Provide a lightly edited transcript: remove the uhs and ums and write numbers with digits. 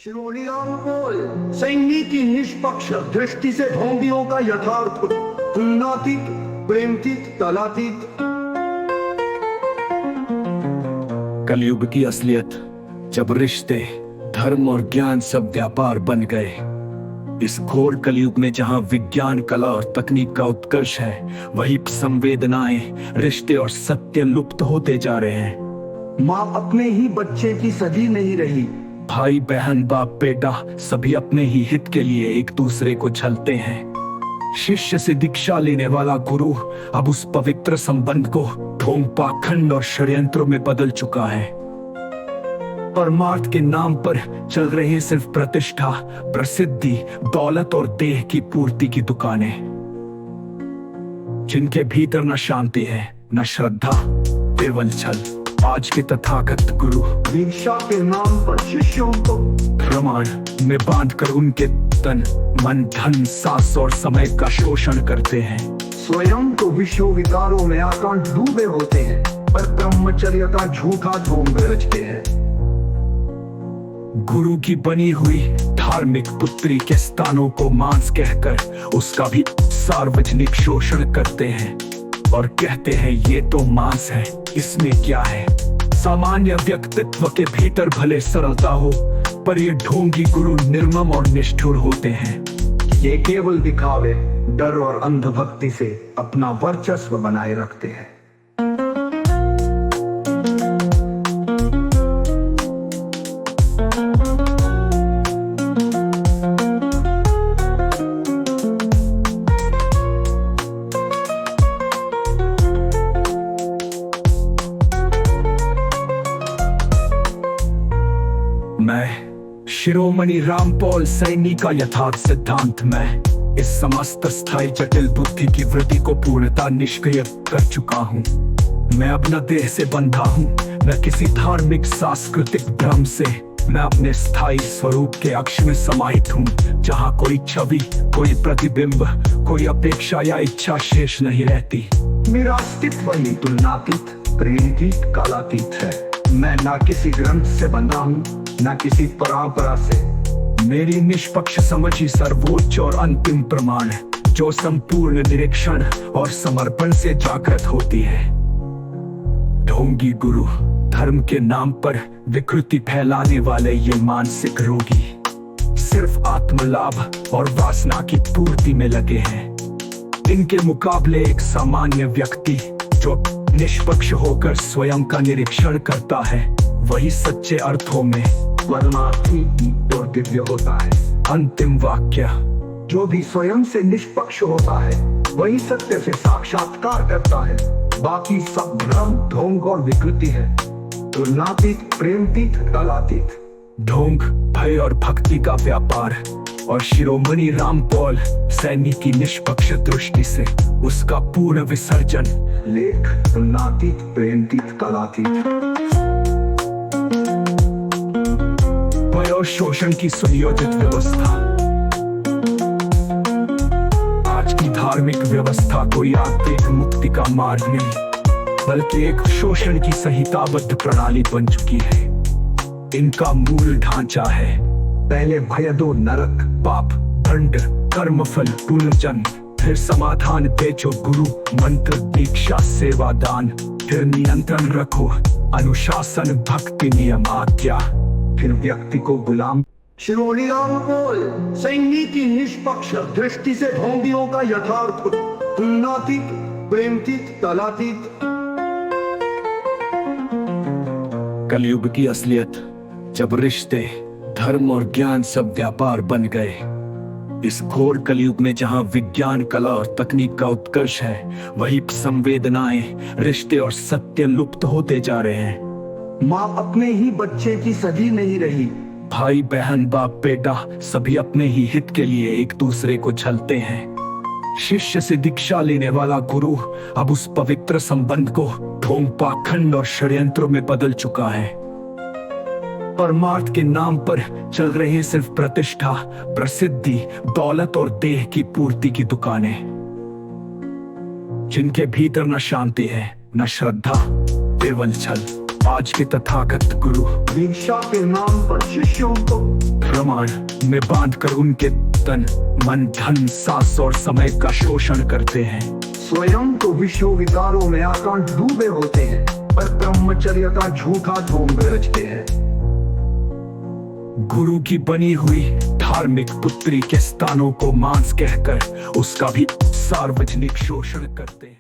शिरोनियांपोल सैनिक की निष्पक्ष दृष्टि से ढोंगियों का यथार्थ तुलनातीत प्रेमतीत तलातीत। कलयुग की असलियत, जब रिश्ते धर्म और ज्ञान सब व्यापार बन गए। इस घोर कलयुग में जहां विज्ञान कला और तकनीक का उत्कर्ष है, वही संवेदनाएं रिश्ते और सत्य लुप्त होते जा रहे हैं। माँ अपने ही बच्चे की सगी नहीं रही, भाई बहन बाप बेटा सभी अपने ही हित के लिए एक दूसरे को छलते हैं। शिष्य से दीक्षा लेने वाला गुरु अब उस पवित्र संबंध को ढोंग पाखंड और षड्यंत्रों में बदल चुका है। परमार्थ के नाम पर चल रहे सिर्फ प्रतिष्ठा, प्रसिद्धि, दौलत और देह की पूर्ति की दुकानें, जिनके भीतर न शांति है न श्रद्धा, केवल छल। आज के तथागत गुरु दीक्षा के नाम पर शिष्यों को प्रमाण में बांधकर उनके तन मन धन सांस और समय का शोषण करते हैं। स्वयं को विश्व विकारों में आकांठ डूबे होते हैं, पर ब्रह्मचर्य का झूठा ढोंग रचते हैं। गुरु की बनी हुई धार्मिक पुत्री के स्थानों को मांस कहकर उसका भी सार्वजनिक शोषण करते हैं और कहते हैं ये तो मांस है, इसमें क्या है। सामान्य व्यक्तित्व के भीतर भले सरलता हो, पर ये ढोंगी गुरु निर्मम और निष्ठुर होते हैं। ये केवल दिखावे, डर और अंधभक्ति से अपना वर्चस्व बनाए रखते हैं। मैं शिरोमणि रामपॉल सैनी का यथार्थ सिद्धांत में इस समस्त स्थायी जटिल बुद्धि की वृत्ति को पूर्णता निष्क्रिय कर चुका हूँ। मैं अपना देह से बंधा हूँ, न किसी धार्मिक सांस्कृतिक भ्रम से। मैं अपने स्थायी स्वरूप के अक्ष में समाहित हूँ, जहाँ कोई छवि, कोई प्रतिबिंब, कोई अपेक्षा या इच्छा शेष नहीं रहती। मेरा अस्तित्व ही तुलनातीत प्रेमतीत कालातीत है। मैं ना किसी ग्रंथ से बंधा हूँ, न किसी परंपरा से। मेरी निष्पक्ष समझ ही सर्वोच्च और अंतिम प्रमाण है, जो संपूर्ण निरीक्षण और समर्पण से जागृत होती है। ढोंगी गुरु धर्म के नाम पर विकृति फैलाने वाले ये मानसिक रोगी सिर्फ आत्मलाभ और वासना की पूर्ति में लगे हैं। इनके मुकाबले एक सामान्य व्यक्ति जो निष्पक्ष होकर स्वयं का निरीक्षण करता है, वही सच्चे अर्थों में परमार्थी और दिव्य होता है। अंतिम वाक्य, जो भी स्वयं से निष्पक्ष होता है, वही सत्य से साक्षात्कार करता है। बाकी सब भ्रम, ढोंग और विकृति है। तुलनातीत प्रेमतीत कलातीत। ढोंग भय और भक्ति का व्यापार और शिरोमणि रामपॉल सैनी की निष्पक्ष दृष्टि से उसका पूर्ण विसर्जन। लेख तुलनातीत प्रेमतीत कलातीत। भय और शोषण की सुनियोजित व्यवस्था। आज की धार्मिक व्यवस्था कोई आत्मिक मुक्ति का मार्ग नहीं, बल्कि एक शोषण की संहिताबद्ध प्रणाली बन चुकी है। इनका मूल ढांचा है, पहले भय दो, नरक, पाप, दंड, कर्मफल, पुनर्जन्म, फिर समाधान बेचो गुरु, मंत्र, दीक्षा, सेवा, दान, फिर नियंत्रण रखो, अनुशासन, भक्ति, नियम, आज्ञा, फिर व्यक्ति को गुलाम। शिरोनियांपोल सैनिक की निष्पक्ष दृष्टि से ढोंगियों का यथार्थ तुलनातीत प्रेमतीत तलातीत। कलयुग की असलियत, जब रिश्ते धर्म और ज्ञान सब व्यापार बन गए। इस घोर कलयुग में जहां विज्ञान कला और तकनीक का उत्कर्ष है, वही संवेदनाएं रिश्ते और सत्य लुप्त होते जा रहे हैं। माँ अपने ही बच्चे की सगी नहीं रही, भाई बहन बाप बेटा सभी अपने ही हित के लिए एक दूसरे को छलते हैं। शिष्य से दीक्षा लेने वाला गुरु अब उस पवित्र संबंध को ढोंग पाखंड और षड्यंत्रों में बदल चुका है। परमार्थ के नाम पर चल रहे सिर्फ प्रतिष्ठा, प्रसिद्धि, दौलत और देह की पूर्ति की दुकानें, जिनके भीतर न शांति है न श्रद्धा, केवल छल। आज के तथागत गुरु दीक्षा के नाम पर शिष्यों को प्रमाण में बांधकर उनके तन मन धन सांस और समय का शोषण करते हैं। स्वयं तो विश्व विकारों में आकांठ डूबे होते हैं, पर ब्रह्मचर्य का झूठा ढोंग रचते हैं। गुरु की बनी हुई धार्मिक पुत्री के स्थानों को मांस कहकर उसका भी सार्वजनिक शोषण करते हैं।